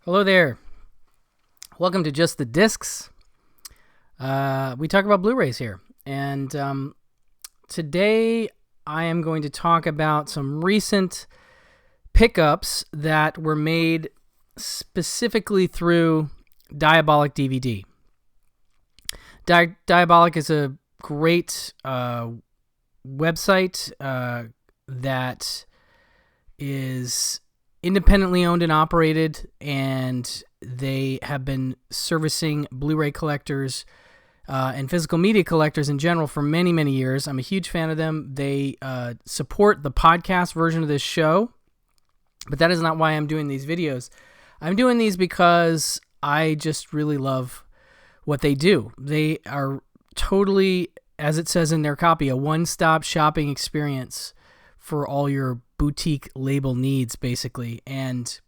Hello there. Welcome to Just the Discs. We talk about Blu-rays here. And today I am going to talk about some recent pickups that were made specifically through DiabolikDVD. Diabolik is a great website that is independently owned and operated, and they have been servicing Blu-ray collectors and physical media collectors in general for many, many years. I'm a huge fan of them. They support the podcast version of this show, but that is not why I'm doing these videos. I'm doing these because I just really love what they do. They are totally, as it says in their copy, a one-stop shopping experience for all your boutique label needs, basically. And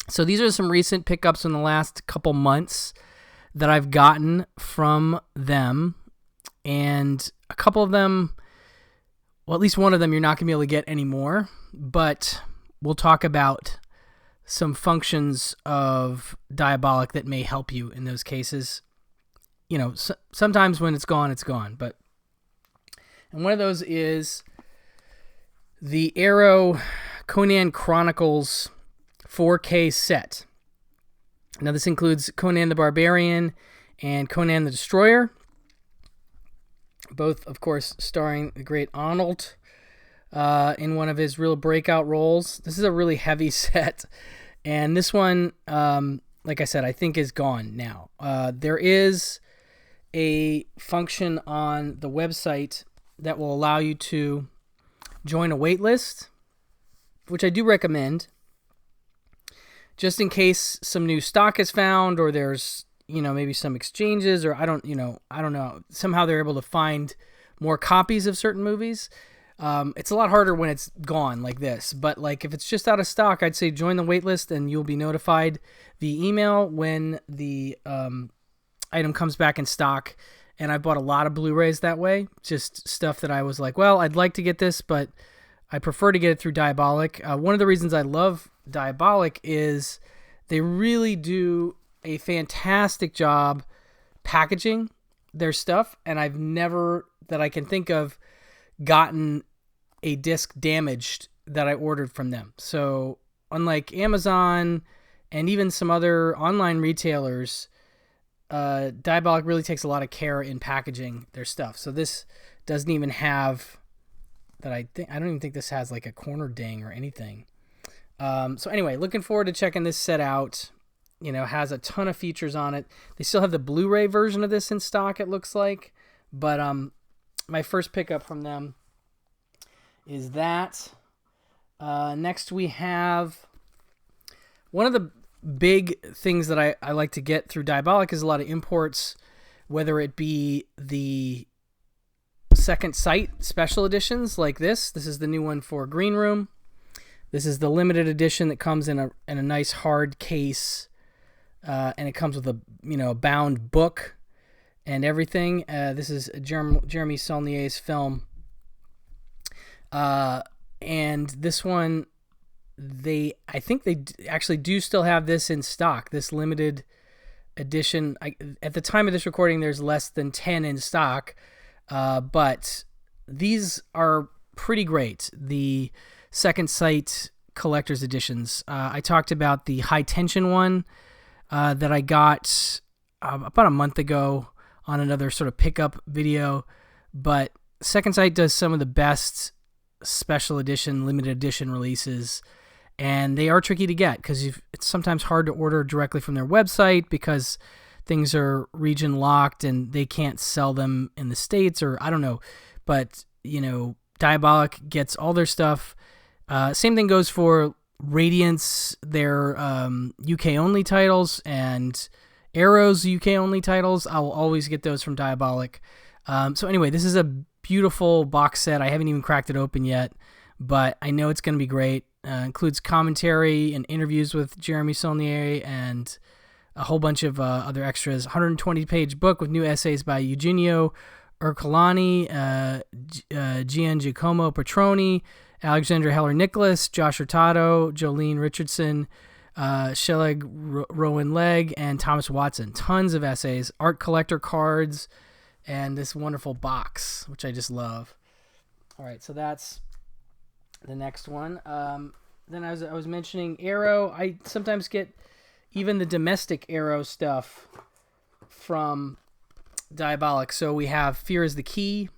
so these are some recent pickups in the last couple months that I've gotten from them. And a couple of them, well, at least one of them you're not going to be able to get anymore. But we'll talk about some functions of Diabolik that may help you in those cases. You know, sometimes when it's gone, it's gone. And one of those is the Arrow Conan Chronicles 4K set. Now this includes Conan the Barbarian and Conan the Destroyer, both of course starring the great Arnold in one of his real breakout roles. This is a really heavy set, and this one, like I said, I think is gone now. There is a function on the website that will allow you to join a wait list, which I do recommend, just in case some new stock is found, or there's, maybe some exchanges, or I don't know. Somehow they're able to find more copies of certain movies. It's a lot harder when it's gone like this, but like if it's just out of stock, I'd say join the wait list and you'll be notified via email when the item comes back in stock. And I bought a lot of Blu-rays that way, just stuff that I was like, well, I'd like to get this, but I prefer to get it through Diabolik. One of the reasons I love Diabolik is they really do a fantastic job packaging their stuff, and I've never, that I can think of, gotten a disc damaged that I ordered from them. So unlike Amazon and even some other online retailers, Diabolik really takes a lot of care in packaging their stuff. So this doesn't even have that. I don't even think this has like a corner ding or anything. So anyway, looking forward to checking this set out. Has a ton of features on it. They still have the Blu-ray version of this in stock, it looks like. But my first pickup from them is that. Next we have one of the big things that I like to get through Diabolik is a lot of imports, whether it be the second sight special editions like this. This is the new one for Green Room. This is the limited edition that comes in a nice hard case, and it comes with a bound book and everything. This is Jeremy Saulnier's film, and this one, I think they actually do still have this in stock, this limited edition. At the time of this recording, there's less than 10 in stock, but these are pretty great. The Second Sight collector's editions. I talked about the high tension one that I got about a month ago on another sort of pickup video, but Second Sight does some of the best special edition, limited edition releases. And they are tricky to get because it's sometimes hard to order directly from their website because things are region locked and they can't sell them in the States, or I don't know. But, Diabolik gets all their stuff. Same thing goes for Radiance, their UK-only titles, and Arrow's UK-only titles. I'll always get those from Diabolik. So anyway, this is a beautiful box set. I haven't even cracked it open yet, but I know it's going to be great. Includes commentary and interviews with Jeremy Saulnier and a whole bunch of other extras. 120-page book with new essays by Eugenio Ercolani, Gian Giacomo Petroni, Alexandra Heller-Nicholas, Josh Hurtado, Jolene Richardson, Shelag Rowan Legg, and Thomas Watson. Tons of essays, art collector cards, and this wonderful box, which I just love. All right, so that's the next one. Then I was mentioning Arrow. I sometimes get even the domestic Arrow stuff from Diabolik. So we have Fear is the Key.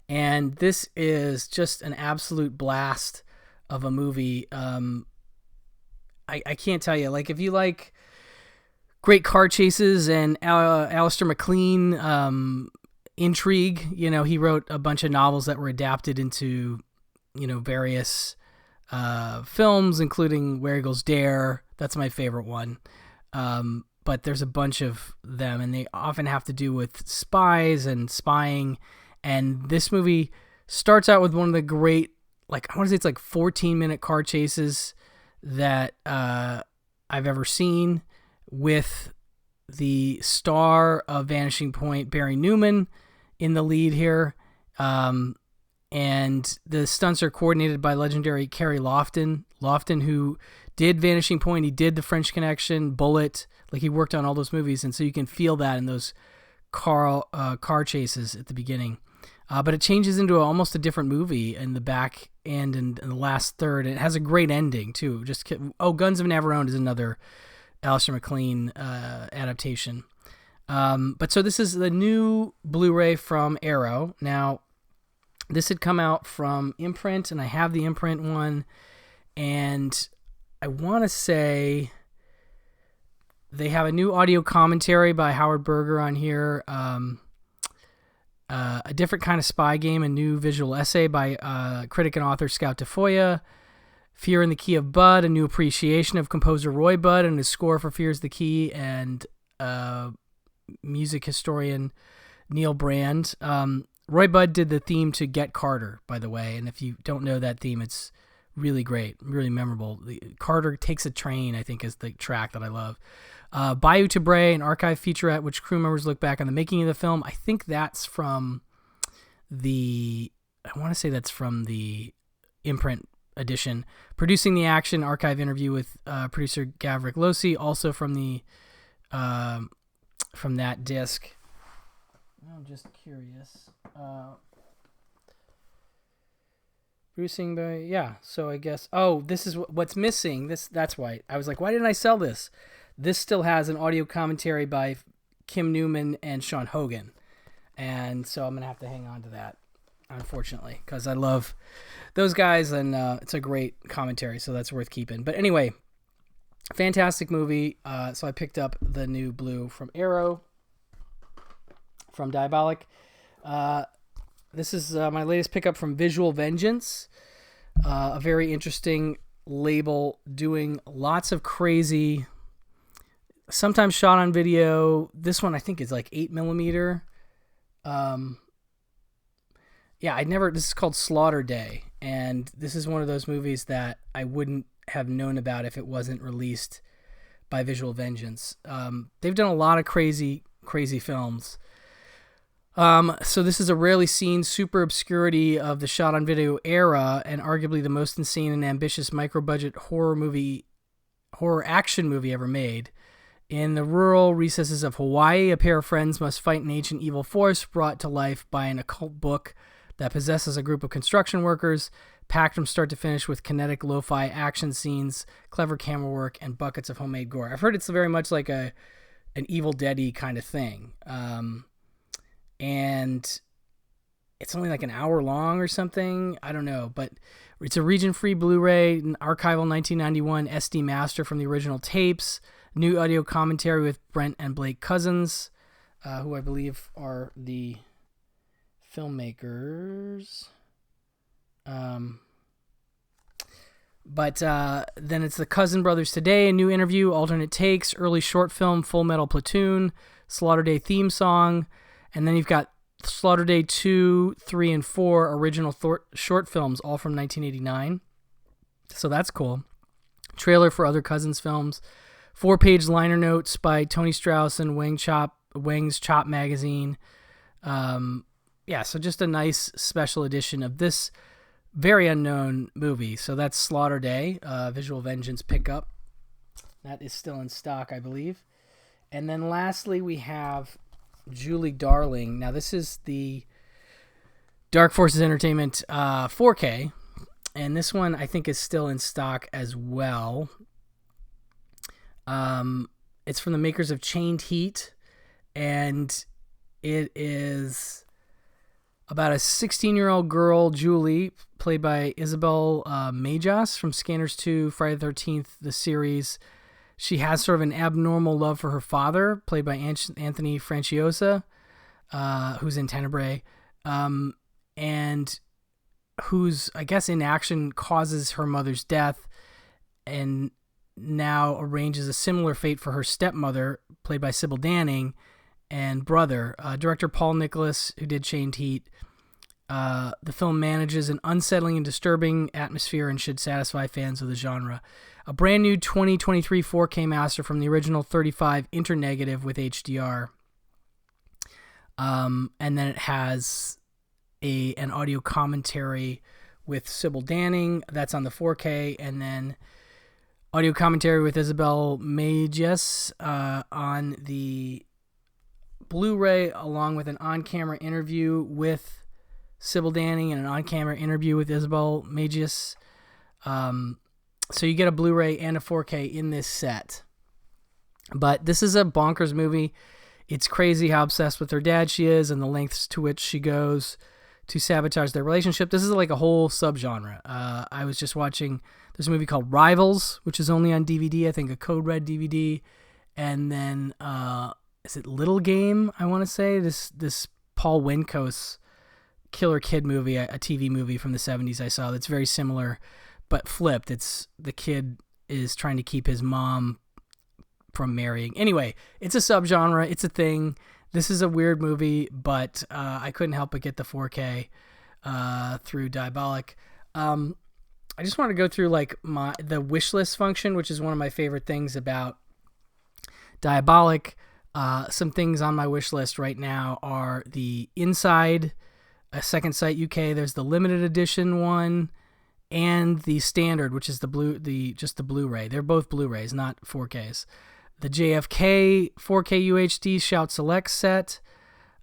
And this is just an absolute blast of a movie. I can't tell you. Like, if you like great car chases and Alistair MacLean intrigue, you know, he wrote a bunch of novels that were adapted into, you know, various films, including Where Eagles Dare. That's my favorite one. But there's a bunch of them, and they often have to do with spies and spying. And this movie starts out with one of the great, like, I want to say it's like 14-minute car chases that I've ever seen, with the star of Vanishing Point, Barry Newman, in the lead here. And the stunts are coordinated by legendary Kerry Lofton, who did Vanishing Point. He did The French Connection, Bullet. Like, he worked on all those movies, and so you can feel that in those car chases at the beginning. But it changes into almost a different movie in the back end and in the last third. And it has a great ending, too. Guns of Navarone is another Alistair MacLean adaptation. But so this is the new Blu-ray from Arrow. Now, this had come out from Imprint, and I have the Imprint one. And I want to say they have a new audio commentary by Howard Berger on here. A different kind of spy game, a new visual essay by critic and author Scout Tafoya. Fear in the Key of Bud, a new appreciation of composer Roy Budd and his score for Fear is the Key, and music historian Neil Brand. Roy Budd did the theme to Get Carter, by the way, and if you don't know that theme, it's really great, really memorable. Carter Takes a Train, I think, is the track that I love. Bayou Tebre, an archive featurette, which crew members look back on the making of the film. I think that's from the Imprint edition. Producing the Action, archive interview with producer Gavrik Losey, also from that disc. I'm just curious. Producing by, so I guess, this is what's missing. That's why. I was like, why didn't I sell this? This still has an audio commentary by Kim Newman and Sean Hogan. And so I'm going to have to hang on to that, unfortunately, because I love those guys, and it's a great commentary, so that's worth keeping. But anyway, fantastic movie. So I picked up the new Blue from Arrow, from Diabolik. This is my latest pickup from Visual Vengeance, a very interesting label doing lots of crazy, sometimes shot on video. This one I think is like 8mm. This is called Slaughter Day, and this is one of those movies that I wouldn't have known about if it wasn't released by Visual Vengeance. They've done a lot of crazy films. So this is a rarely seen super obscurity of the shot on video era, and arguably the most insane and ambitious micro-budget horror action movie ever made. In the rural recesses of Hawaii, a pair of friends must fight an ancient evil force brought to life by an occult book that possesses a group of construction workers, packed from start to finish with kinetic lo-fi action scenes, clever camera work, and buckets of homemade gore. I've heard it's very much like an Evil Dead-y kind of thing. And it's only like an hour long or something. I don't know, but it's a region-free Blu-ray, an archival 1991 SD master from the original tapes, new audio commentary with Brent and Blake Cousins, who I believe are the filmmakers. But then it's the Cousin Brothers Today, a new interview, alternate takes, early short film, Full Metal Platoon, Slaughter Day theme song, and then you've got Slaughter Day 2, 3, and 4 original short films, all from 1989. So that's cool. Trailer for other Cousins films. 4-page liner notes by Tony Strauss and Wang's Chop magazine. So just a nice special edition of this very unknown movie. So that's Slaughter Day, Visual Vengeance pickup. That is still in stock, I believe. And then lastly, we have Julie Darling. Now, this is the Dark Forces Entertainment 4K. And this one, I think, is still in stock as well. It's from the makers of Chained Heat. And it is about a 16-year-old girl, Julie, played by Isabel Majas from Scanners 2, Friday the 13th, the series. She has sort of an abnormal love for her father, played by Anthony Franciosa, who's in Tenebrae, and whose, I guess, inaction causes her mother's death, and now arranges a similar fate for her stepmother, played by Sybil Danning, and brother. Director Paul Nicholas, who did Chained Heat. The film manages an unsettling and disturbing atmosphere and should satisfy fans of the genre. A brand new 2023 4K master from the original 35 internegative with HDR. And then it has an audio commentary with Sybil Danning. That's on the 4K. And then audio commentary with Isabel Majas on the Blu-ray, along with an on-camera interview with Sybil Danning and an on-camera interview with Isabel Majas. So you get a Blu-ray and a 4K in this set. But this is a bonkers movie. It's crazy how obsessed with her dad she is and the lengths to which she goes to sabotage their relationship. This is like a whole subgenre. I was just watching, there's a movie called Rivals, which is only on DVD, I think a Code Red DVD. And then, is it Little Game, I want to say? This Paul Winkos killer kid movie, a TV movie from the 70s I saw that's very similar, but flipped. It's the kid is trying to keep his mom from marrying. Anyway, it's a subgenre. It's a thing. This is a weird movie, but I couldn't help but get the 4K through Diabolik. I just want to go through like the wish list function, which is one of my favorite things about Diabolik. Some things on my wish list right now are the Inside, a Second Sight UK. There's the limited edition one, and the standard, which is just the Blu-ray. They're both Blu-rays, not 4Ks. The JFK 4K UHD Shout Select set,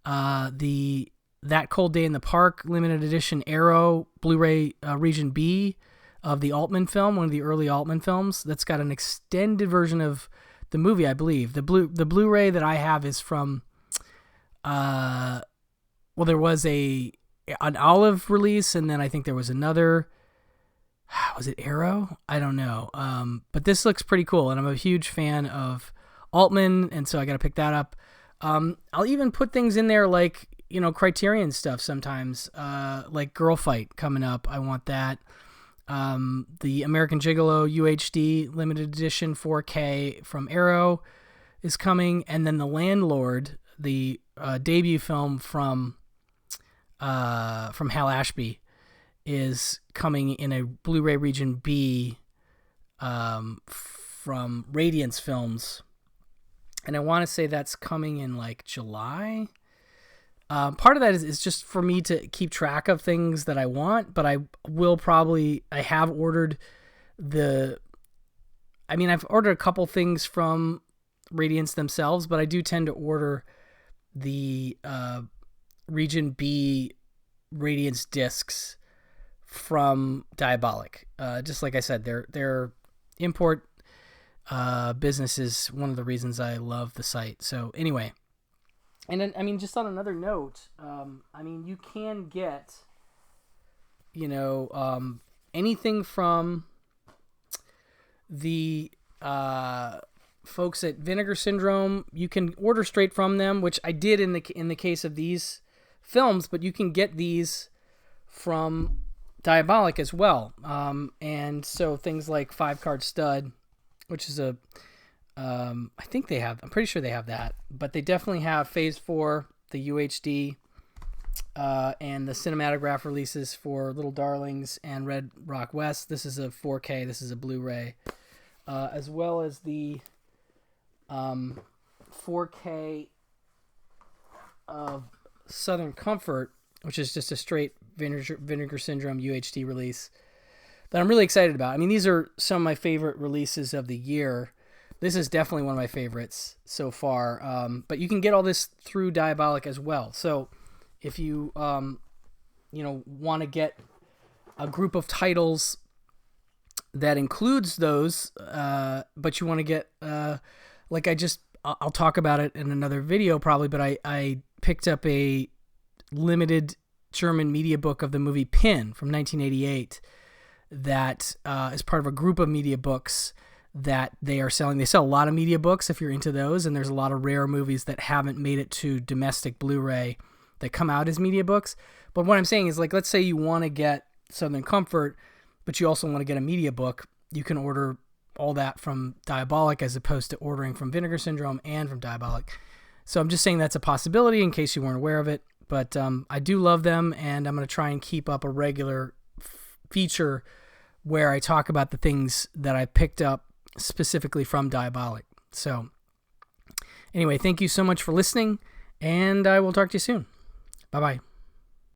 the That Cold Day in the Park limited edition Arrow Blu-ray Region B of the Altman film, one of the early Altman films. That's got an extended version of the movie, I believe. The Blu-ray that I have is from, there was an Olive release, and then I think there was another. Was it Arrow? I don't know. But this looks pretty cool, and I'm a huge fan of Altman, and so I got to pick that up. I'll even put things in there like, Criterion stuff sometimes, like Girl Fight coming up. I want that. The American Gigolo UHD limited edition 4K from Arrow is coming, and then The Landlord, the debut film from Hal Ashby, is coming in a Blu-ray Region B from Radiance Films, and I want to say that's coming in like July. Part of that is just for me to keep track of things that I want, but I have ordered I've ordered a couple things from Radiance themselves, but I do tend to order the Region B Radiance discs from Diabolik. Just like I said, their import business is one of the reasons I love the site. So anyway, and then, just on another note, you can get, anything from the folks at Vinegar Syndrome. You can order straight from them, which I did in the case of these films, but you can get these from Diabolik as well. And so things like 5-Card Stud, which is I'm pretty sure they have that, but they definitely have Phase 4, the UHD, and the Cinematograph releases for Little Darlings and Red Rock West. This is a 4K, this is a Blu-ray, as well as the 4K of Southern Comfort, which is just a straight Vinegar Syndrome UHD release that I'm really excited about. I mean, these are some of my favorite releases of the year. This is definitely one of my favorites so far. But you can get all this through Diabolik as well. So if you want to get a group of titles that includes those, but you want to get I'll talk about it in another video probably, but I picked up a limited German media book of the movie Pin from 1988 that is part of a group of media books that they are selling. They sell a lot of media books if you're into those, and there's a lot of rare movies that haven't made it to domestic Blu-ray that come out as media books. But what I'm saying is, like, let's say you want to get Southern Comfort, but you also want to get a media book. You can order all that from Diabolik as opposed to ordering from Vinegar Syndrome and from Diabolik. So I'm just saying that's a possibility in case you weren't aware of it. But I do love them, and I'm going to try and keep up a regular feature where I talk about the things that I picked up specifically from Diabolik. So anyway, thank you so much for listening, and I will talk to you soon. Bye-bye.